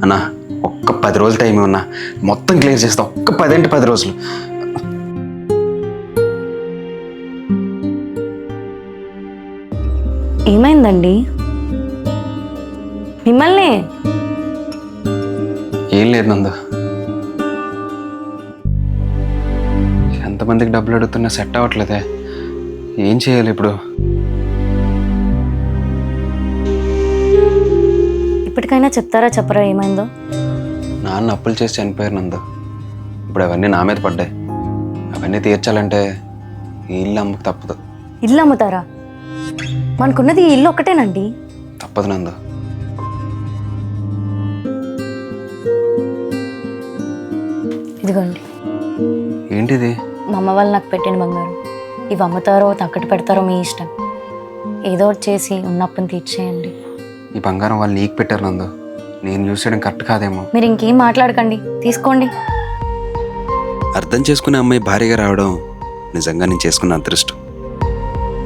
అన్నా ఒక్క 10 రోజులు టైం ఉన్నా మొత్తం క్లియర్ చేస్తాం. ఒక్క 10 రోజులు. ఏమైందండి మిమ్మల్ని? ఏం లేదు నందు, ఎంతమందికి డబ్బులు అడుగుతున్నా సెట్ అవ్వట్లేదే. ఏం చేయాలి ఇప్పుడు? ఇప్పటికైనా చెప్తారా చెప్పరా ఏమైందో? నాన్న అప్పులు చేసి చనిపోయారు నందు. ఇప్పుడు అవన్నీ నా మీద పడ్డాయి. అవన్నీ తీర్చాలంటే ఈ ఇల్లు అమ్మకు తప్పదు. ఇల్లు అమ్ముతారా? మనకున్నది ఈ ఇల్లు ఒక్కటేనండి. తప్పదు నందు. ఇదిగోండి, ఏంటిది? మా అమ్మ వాళ్ళు నాకు పెట్టిన బంగారం. ఇవి అమ్ముతారో తాకట్టు పెడతారో మీ ఇష్టం. ఏదో ఒకటి చేసి ఉన్నప్పుని తీర్చేయండి. ఈ బంగారం వాళ్ళు నీకు పెట్టారు నందు. నేను యూస్ చేయడం కరెక్ట్ కాదేమో. మీరు ఇంకేం మాట్లాడకండి, తీసుకోండి. అర్థం చేసుకునే అమ్మాయి భారీగా రావడం నిజంగా నేను చేసుకున్న అదృష్టం.